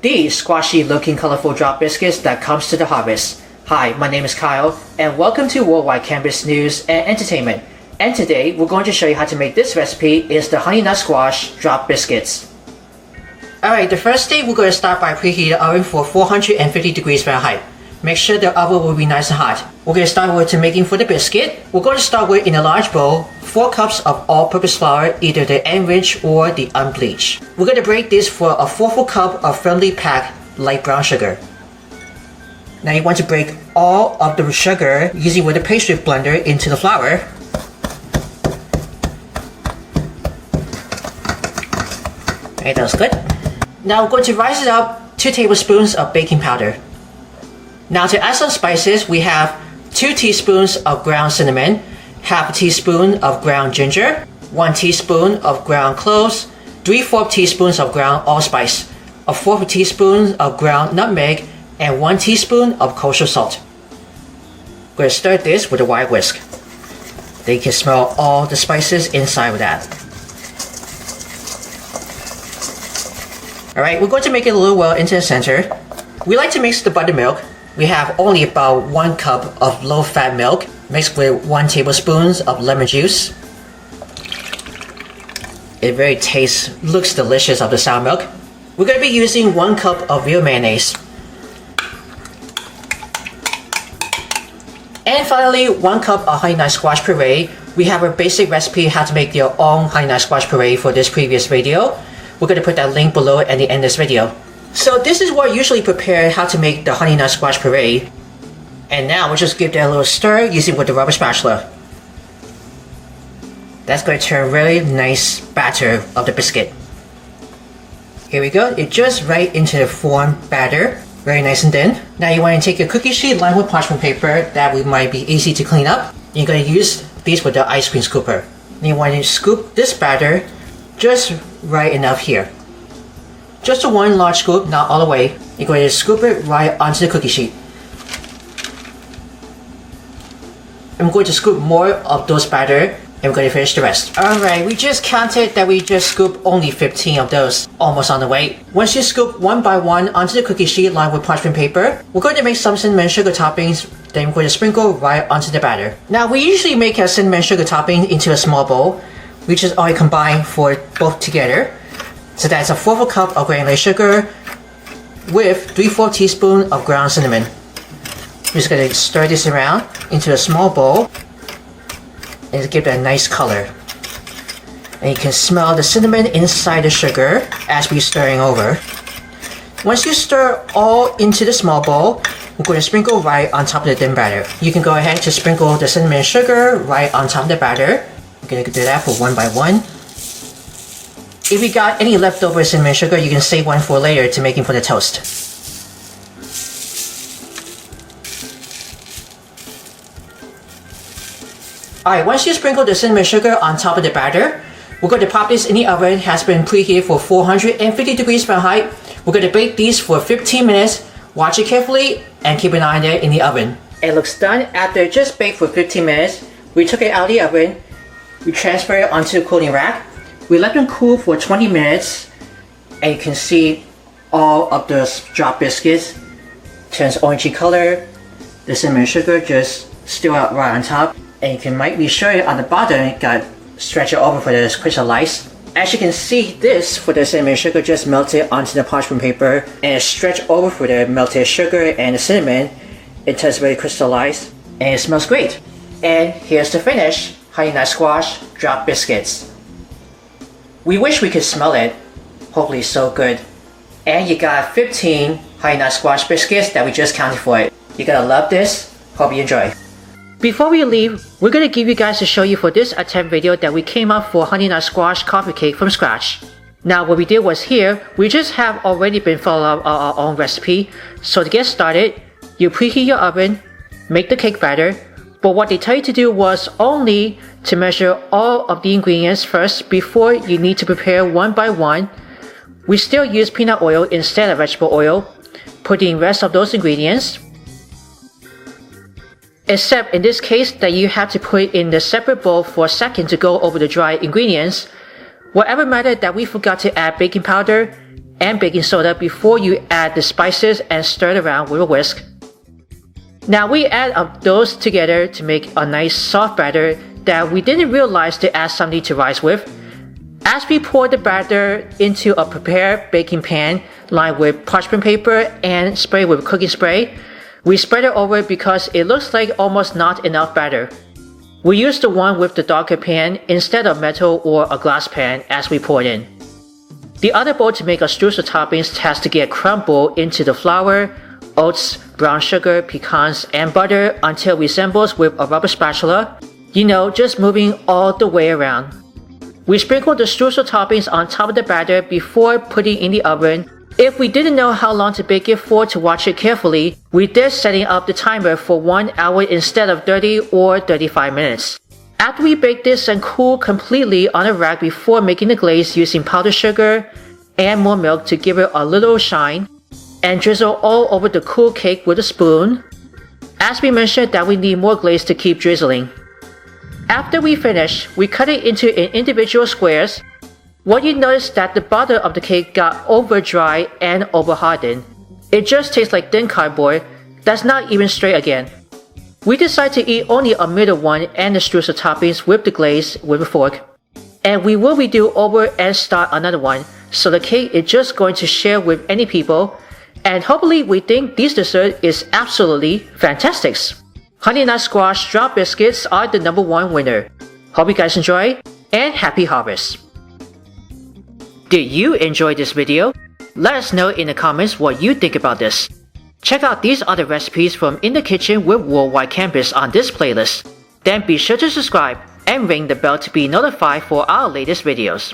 These squashy-looking colorful drop biscuits that comes to the harvest. Hi, my name is Kyle, and welcome to Worldwide Campus News and Entertainment. And today, we're going to show you how to make this recipe. Is the Honeynut squash drop biscuits. Alright, the first thing we're going to start by preheating the oven for 450 degrees Fahrenheit. Make sure the oven will be nice and hot. We're going to start with the making for the biscuit. We're going to start with, in a large bowl, 4 cups of all-purpose flour, either the enriched or the unbleached. We're going to break this for a 4/4 cup of firmly packed light brown sugar. Now you want to break all of the sugar using with a pastry blender into the flour. Okay, that's good. Now we're going to rise it up 2 tablespoons of baking powder. Now to add some spices, we have 2 teaspoons of ground cinnamon, half a teaspoon of ground ginger, 1 teaspoon of ground cloves, 3/4 teaspoons of ground allspice, a 1/4 teaspoon of ground nutmeg, and 1 teaspoon of kosher salt. We're going to stir this with a wire whisk. Then you can smell all the spices inside of that. Alright, we're going to make it a little well into the center. We like to mix the buttermilk. We have only about 1 cup of low-fat milk mixed with 1 tablespoon of lemon juice. It really looks delicious of the sour milk. We're going to be using 1 cup of Real Mayonnaise. And finally, 1 cup of Honeynut squash puree. We have a basic recipe how to make your own Honeynut squash puree for this previous video. We're going to put that link below at the end of this video. So this is what I usually prepare how to make the Honeynut squash puree. And now we'll just give that a little stir using with the rubber spatula. That's going to turn a really nice batter of the biscuit. Here we go, it just right into the form batter. Very nice and thin. Now you want to take your cookie sheet lined with parchment paper that might be easy to clean up. You're going to use these with the ice cream scooper. And you want to scoop this batter just right enough here. Just a 1 large scoop, not all the way. You're going to scoop it right onto the cookie sheet. I'm going to scoop more of those batter and we're going to finish the rest. Alright, we just counted that we just scooped only 15 of those, almost on the way. Once you scoop 1 by 1 onto the cookie sheet lined with parchment paper, we're going to make some cinnamon sugar toppings, then we're going to sprinkle right onto the batter. Now we usually make a cinnamon sugar topping into a small bowl. We just already combine for both together. So that's a 1/4 cup of granulated sugar with 3/4 teaspoon of ground cinnamon. We're just going to stir this around into a small bowl and give it a nice color. And you can smell the cinnamon inside the sugar as we're stirring over. Once you stir all into the small bowl, we're going to sprinkle right on top of the thin batter. You can go ahead to sprinkle the cinnamon sugar right on top of the batter. We're going to do that for 1 by 1. If you got any leftover cinnamon sugar, you can save one for later to making for the toast. Alright, once you sprinkle the cinnamon sugar on top of the batter, we're going to pop this in the oven. It has been preheated for 450 degrees Fahrenheit. We're going to bake these for 15 minutes. Watch it carefully and keep an eye on it in the oven. It looks done after it just baked for 15 minutes. We took it out of the oven. We transferred it onto the cooling rack. We let them cool for 20 minutes and you can see all of the drop biscuits turns orangey color. The cinnamon sugar just still out right on top, and you might be sure on the bottom it got stretched over for the crystallize. As you can see, this for the cinnamon sugar just melted onto the parchment paper and it stretched over for the melted sugar and the cinnamon. It turns very crystallized and it smells great. And here's the finish. Honeynut squash drop biscuits. We wish we could smell it. Hopefully it's so good. And you got 15 Honeynut squash biscuits that we just counted for it. You're gonna love this. Hope you enjoy. Before we leave, we're gonna give you guys to show you for this attempt video that we came up for Honeynut squash coffee cake from scratch. Now what we did was here, we just have already been following up our own recipe. So to get started, you preheat your oven, make the cake batter. But what they tell you to do was only to measure all of the ingredients first before you need to prepare 1 by 1. We still use peanut oil instead of vegetable oil. Put in the rest of those ingredients. Except in this case that you have to put it in the separate bowl for a second to go over the dry ingredients. Whatever matter that we forgot to add baking powder, and baking soda before you add the spices and stir it around with a whisk. Now we add up those together to make a nice soft batter that we didn't realize to add something to rise with. As we pour the batter into a prepared baking pan lined with parchment paper and sprayed with cooking spray, we spread it over because it looks like almost not enough batter. We use the one with the darker pan instead of metal or a glass pan as we pour it in. The other bowl to make a streusel toppings has to get crumbled into the flour, oats, brown sugar, pecans, and butter until it resembles with a rubber spatula. You know, just moving all the way around. We sprinkle the streusel toppings on top of the batter before putting in the oven. If we didn't know how long to bake it for to watch it carefully, we did setting up the timer for 1 hour instead of 30 or 35 minutes. After we bake this and cool completely on a rack before making the glaze using powdered sugar and more milk to give it a little shine, and drizzle all over the cool cake with a spoon. As we mentioned that we need more glaze to keep drizzling. After we finish, we cut it into individual squares. What you notice that the bottom of the cake got over dry and over hardened. It just tastes like thin cardboard that's not even straight again. We decided to eat only a middle one and the streusel toppings with the glaze with a fork. And we will redo over and start another one, so the cake is just going to share with any people. And hopefully we think this dessert is absolutely fantastic. Honeynut squash drop biscuits are the #1 winner. Hope you guys enjoy and happy harvest. Did you enjoy this video? Let us know in the comments what you think about this. Check out these other recipes from In the Kitchen with Worldwide Campus on this playlist. Then be sure to subscribe and ring the bell to be notified for our latest videos.